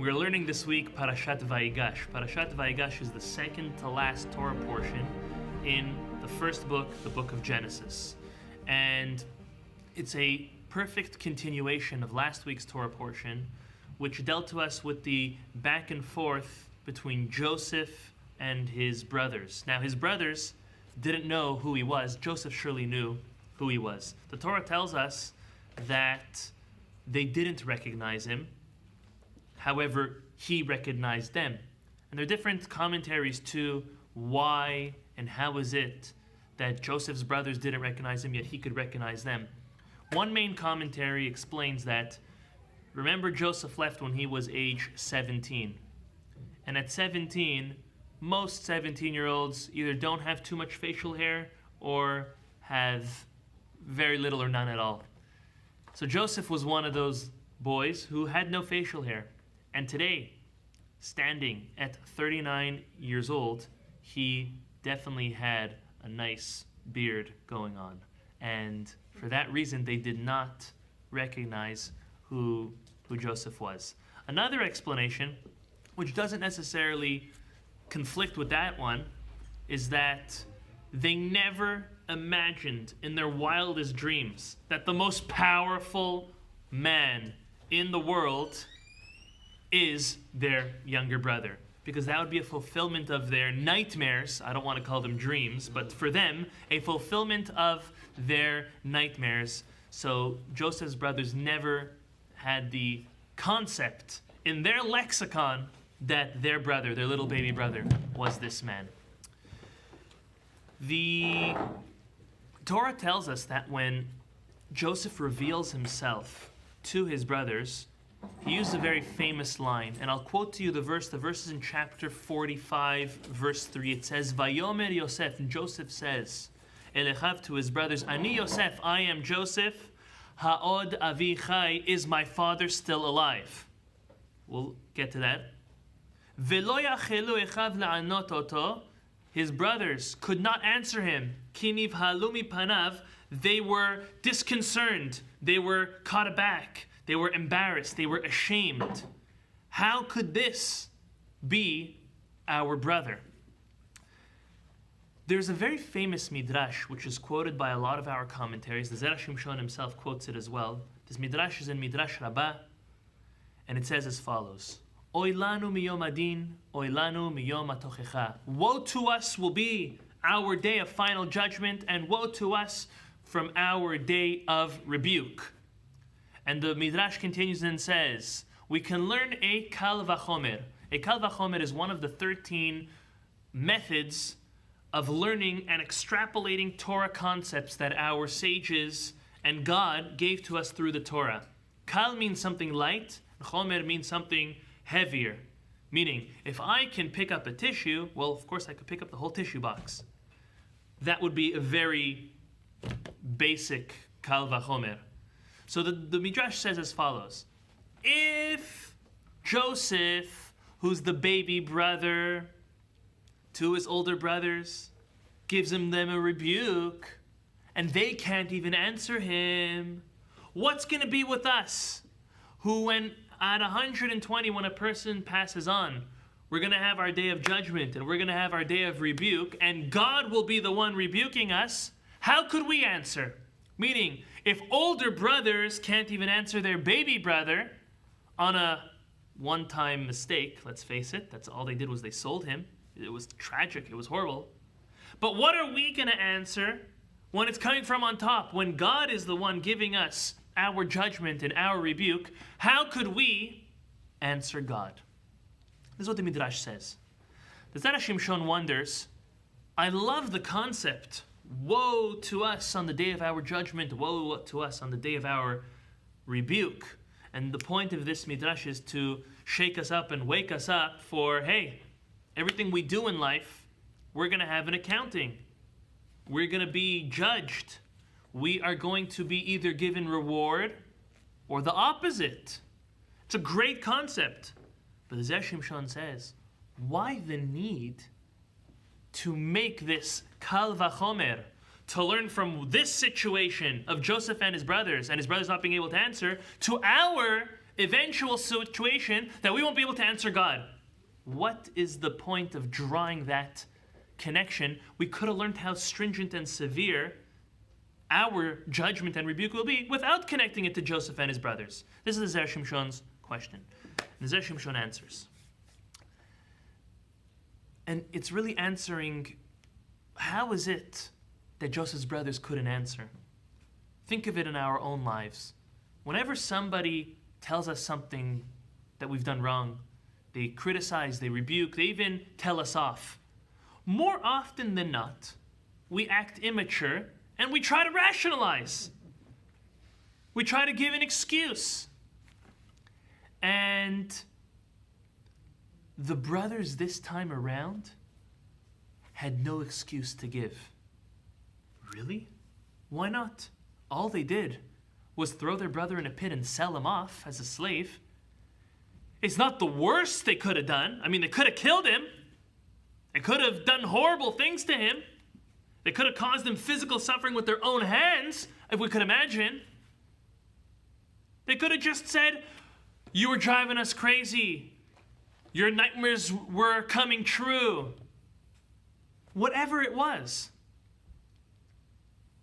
We're learning this week Parashat Vayigash. Parashat Vayigash is the second to last Torah portion in the first book, the book of Genesis. And it's a perfect continuation of last week's Torah portion, which dealt to us with the back and forth between Joseph and his brothers. Now, his brothers didn't know who he was. Joseph surely knew who he was. The Torah tells us that they didn't recognize him. However, he recognized them. And there are different commentaries to why and how is it that Joseph's brothers didn't recognize him, yet he could recognize them. One main commentary explains that, remember, Joseph left when he was age 17. And at 17, most 17-year-olds either don't have too much facial hair or have very little or none at all. So Joseph was one of those boys who had no facial hair. And today, standing at 39 years old, he definitely had a nice beard going on. And for that reason, they did not recognize who Joseph was. Another explanation, which doesn't necessarily conflict with that one, is that they never imagined in their wildest dreams that the most powerful man in the world is their younger brother, because that would be a fulfillment of their nightmares. I don't want to call them dreams, but for them, a fulfillment of their nightmares. So Joseph's brothers never had the concept in their lexicon that their brother, their little baby brother, was this man. The Torah tells us that when Joseph reveals himself to his brothers, he used a very famous line, and I'll quote to you the verse. The verse is in chapter 45, verse 3. It says, Vayomer Yosef, and Joseph says, Elechav, to his brothers, Ani Yosef, I am Joseph, Ha'od Avi Chai, is my father still alive? We'll get to that. Velo yachelu echav la'anot oto, his brothers could not answer him. Ki nivhalu mipanav, they were disconcerted, they were caught aback. They were embarrassed. They were ashamed. How could this be our brother? There's a very famous midrash which is quoted by a lot of our commentaries. The Zera Shimshon himself quotes it as well. This midrash is in Midrash Rabbah, and it says as follows: Oy lanu miyom adin, oy lanu miyom atochecha. Woe to us will be our day of final judgment, and woe to us from our day of rebuke. And the Midrash continues and says, we can learn a kal vachomer. A kal vachomer is one of the 13 methods of learning and extrapolating Torah concepts that our sages and God gave to us through the Torah. Kal means something light, and chomer means something heavier. Meaning, if I can pick up a tissue, well, of course I could pick up the whole tissue box. That would be a very basic kal vachomer. So the Midrash says as follows: if Joseph, who's the baby brother to his older brothers, gives them a rebuke, and they can't even answer him, what's going to be with us, who when at 120, when a person passes on, we're going to have our day of judgment, and we're going to have our day of rebuke, and God will be the one rebuking us? How could we answer? Meaning, if older brothers can't even answer their baby brother on a one-time mistake, let's face it, that's all they did was they sold him. It was tragic, it was horrible. But what are we going to answer when it's coming from on top? When God is the one giving us our judgment and our rebuke, how could we answer God? This is what the Midrash says. The Zera Shimshon wonders, I love the concept. Woe to us on the day of our judgment. Woe to us on the day of our rebuke. And the point of this midrash is to shake us up and wake us up for, hey, everything we do in life, we're going to have an accounting. We're going to be judged. We are going to be either given reward or the opposite. It's a great concept. But the Zera Shimshon says, why the need to make this kal vachomer, to learn from this situation of Joseph and his brothers not being able to answer, to our eventual situation that we won't be able to answer God. What is the point of drawing that connection? We could have learned how stringent and severe our judgment and rebuke will be without connecting it to Joseph and his brothers. This is the Zera Shimshon's question. And the Zera Shimshon answers. And it's really answering, how is it that Joseph's brothers couldn't answer? Think of it in our own lives. Whenever somebody tells us something that we've done wrong, they criticize, they rebuke, they even tell us off. More often than not, we act immature and we try to rationalize. We try to give an excuse. And the brothers this time around had no excuse to give. Really? Why not? All they did was throw their brother in a pit and sell him off as a slave. It's not the worst they could have done. I mean, they could have killed him. They could have done horrible things to him. They could have caused him physical suffering with their own hands, if we could imagine. They could have just said, you were driving us crazy. Your nightmares were coming true. Whatever it was.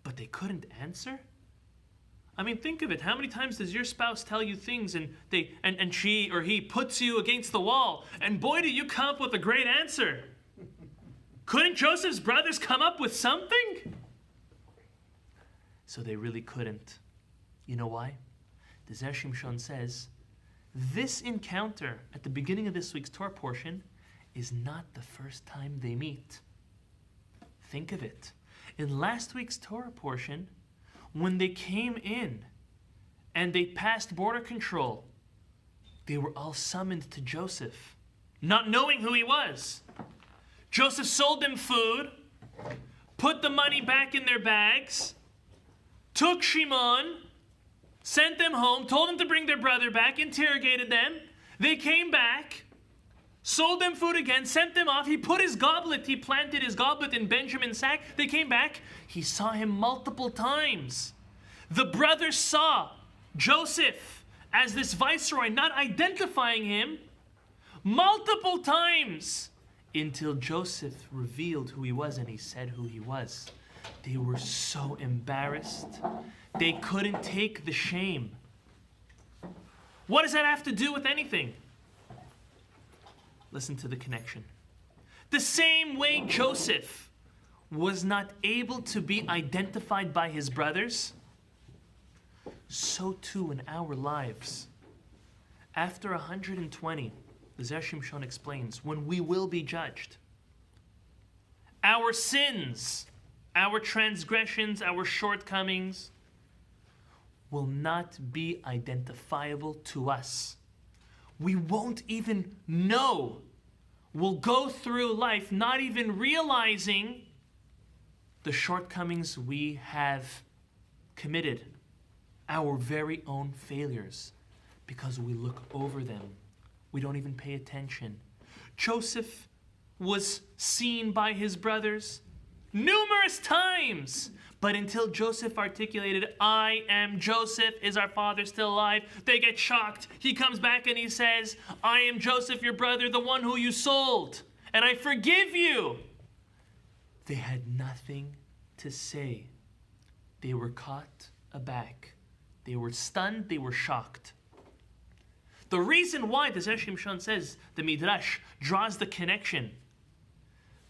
But they couldn't answer? I mean, think of it. How many times does your spouse tell you things and she or he puts you against the wall, and boy, do you come up with a great answer. Couldn't Joseph's brothers come up with something? So they really couldn't. You know why? The Zera Shimshon says, this encounter at the beginning of this week's Torah portion is not the first time they meet. Think of it. In last week's Torah portion, when they came in and they passed border control, they were all summoned to Joseph, not knowing who he was. Joseph sold them food, put the money back in their bags, took Shimon, sent them home, told them to bring their brother back, interrogated them. They came back, sold them food again, sent them off. He put his goblet, he planted his goblet in Benjamin's sack. They came back. He saw him multiple times. The brothers saw Joseph as this viceroy, not identifying him multiple times until Joseph revealed who he was and he said who he was. They were so embarrassed. They couldn't take the shame. What does that have to do with anything? Listen to the connection. The same way Joseph was not able to be identified by his brothers, so too in our lives. After 120, the Zera Shimshon explains, when we will be judged, our sins, our transgressions, our shortcomings will not be identifiable to us. We won't even know. We'll go through life not even realizing the shortcomings we have committed, our very own failures, because we look over them. We don't even pay attention. Joseph was seen by his brothers numerous times, but until Joseph articulated, I am Joseph, is our father still alive? They get shocked. He comes back and he says, I am Joseph, your brother, the one who you sold, and I forgive you. They had nothing to say. They were caught aback. They were stunned. They were shocked. The reason why the Zera Shimshon says, the Midrash draws the connection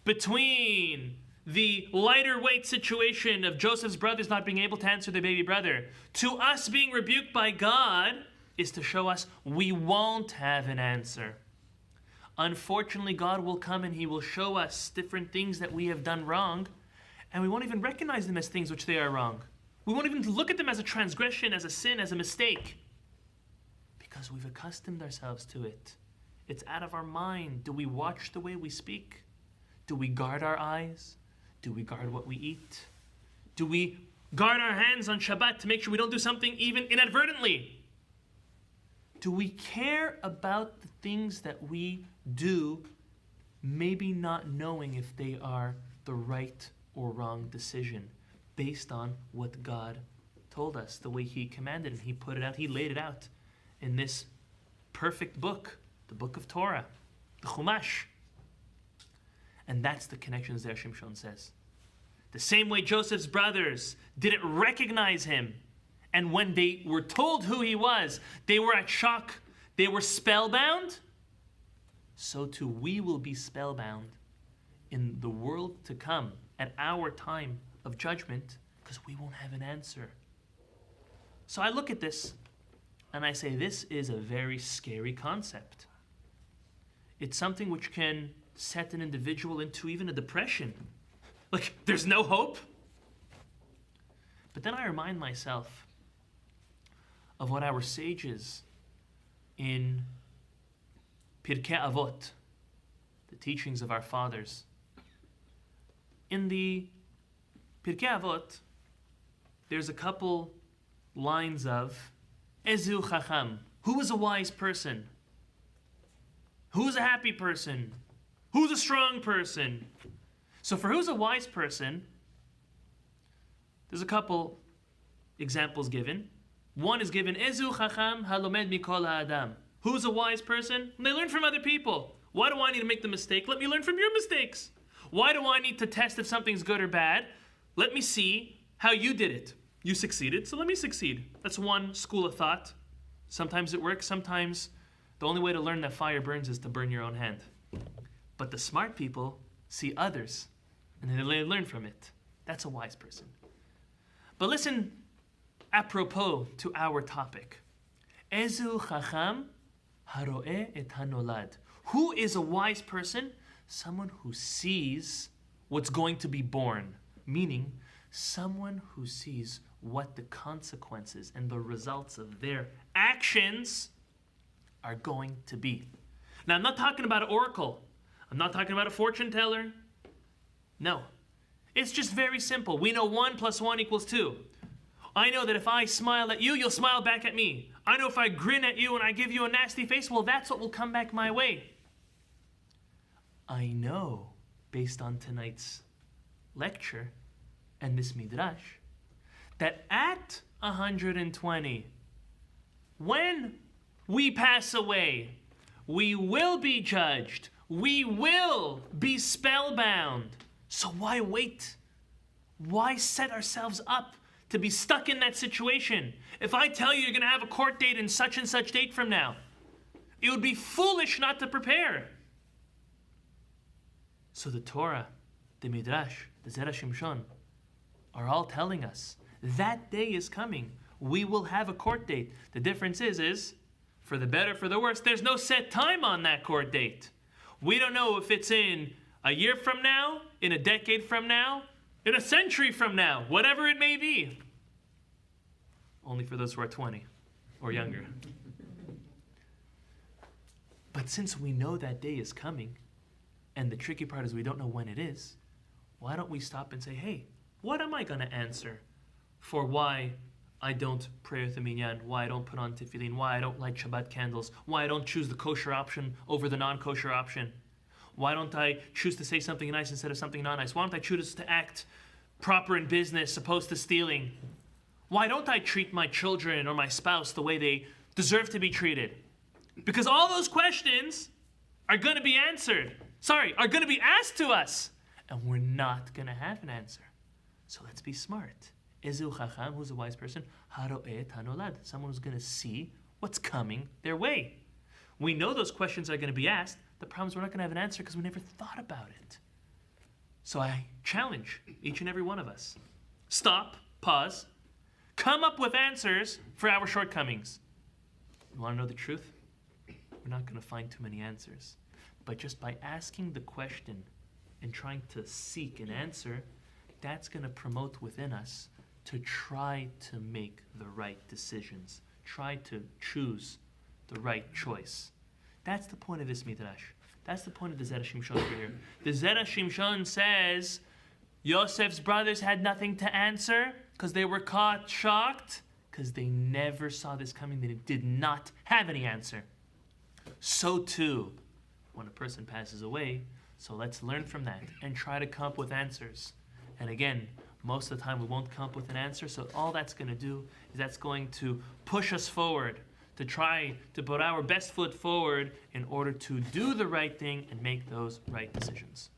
between the lighter weight situation of Joseph's brothers not being able to answer their baby brother to us being rebuked by God is to show us we won't have an answer. Unfortunately, God will come and he will show us different things that we have done wrong, and we won't even recognize them as things which they are wrong. We won't even look at them as a transgression, as a sin, as a mistake, because we've accustomed ourselves to it. It's out of our mind. Do we watch the way we speak? Do we guard our eyes? Do we guard what we eat? Do we guard our hands on Shabbat to make sure we don't do something even inadvertently? Do we care about the things that we do, maybe not knowing if they are the right or wrong decision, based on what God told us, the way he commanded and he put it out, he laid it out in this perfect book, the book of Torah, the Chumash. And that's the connection Zera Shimshon says. The same way Joseph's brothers didn't recognize him, and when they were told who he was, they were at shock, they were spellbound, so too we will be spellbound in the world to come, at our time of judgment, because we won't have an answer. So I look at this, and I say, this is a very scary concept. It's something which can set an individual into even a depression. Like, there's no hope. But then I remind myself of what our sages in Pirkei Avot, the teachings of our fathers. In the Pirkei Avot, there's a couple lines of Ezu Chacham. Who is a wise person? Who's a happy person? Who's a strong person? So for who's a wise person, there's a couple examples given. One is given, Ezu Chacham halomed mikol ha'adam. Who's a wise person? They learn from other people. Why do I need to make the mistake? Let me learn from your mistakes. Why do I need to test if something's good or bad? Let me see how you did it. You succeeded, so let me succeed. That's one school of thought. Sometimes it works, sometimes the only way to learn that fire burns is to burn your own hand. But the smart people see others, and then they learn from it. That's a wise person. But listen, apropos to our topic. Ezu chacham haro'eh et hanolad. Who is a wise person? Someone who sees what's going to be born. Meaning, someone who sees what the consequences and the results of their actions are going to be. Now, I'm not talking about an oracle. I'm not talking about a fortune teller. No. It's just very simple. We know 1 + 1 = 2. I know that if I smile at you, you'll smile back at me. I know if I grin at you and I give you a nasty face, well, that's what will come back my way. I know, based on tonight's lecture and this midrash, that at 120, when we pass away, we will be judged. We will be spellbound. So why wait? Why set ourselves up to be stuck in that situation? If I tell you you're going to have a court date in such and such date from now, it would be foolish not to prepare. So the Torah, the Midrash, the Zera Shimshon are all telling us that day is coming. We will have a court date. The difference is for the better, for the worse, there's no set time on that court date. We don't know if it's in a year from now, in a decade from now, in a century from now, whatever it may be. Only for those who are 20 or younger. But since we know that day is coming, and the tricky part is we don't know when it is, why don't we stop and say, hey, what am I going to answer for why I don't pray with the minyan, why I don't put on tefillin, why I don't light Shabbat candles, why I don't choose the kosher option over the non-kosher option? Why don't I choose to say something nice instead of something not nice? Why don't I choose to act proper in business opposed to stealing? Why don't I treat my children or my spouse the way they deserve to be treated? Because all those questions are going to be are going to be asked to us, and we're not going to have an answer. So let's be smart. Ezu chacham, who's a wise person? Haro'eh hanolad, someone who's going to see what's coming their way. We know those questions are going to be asked. The problem is we're not going to have an answer because we never thought about it. So I challenge each and every one of us. Stop, pause, come up with answers for our shortcomings. You want to know the truth? We're not going to find too many answers. But just by asking the question and trying to seek an answer, that's going to promote within us to try to make the right decisions. Try to choose the right choice. That's the point of this midrash. That's the point of the Zera Shimshon over here. The Zera Shimshon says Yosef's brothers had nothing to answer because they were caught shocked because they never saw this coming. They did not have any answer. So too, when a person passes away, so let's learn from that and try to come up with answers. And again, most of the time we won't come up with an answer, so all that's going to do is that's going to push us forward to to try to put our best foot forward in order to do the right thing and make those right decisions.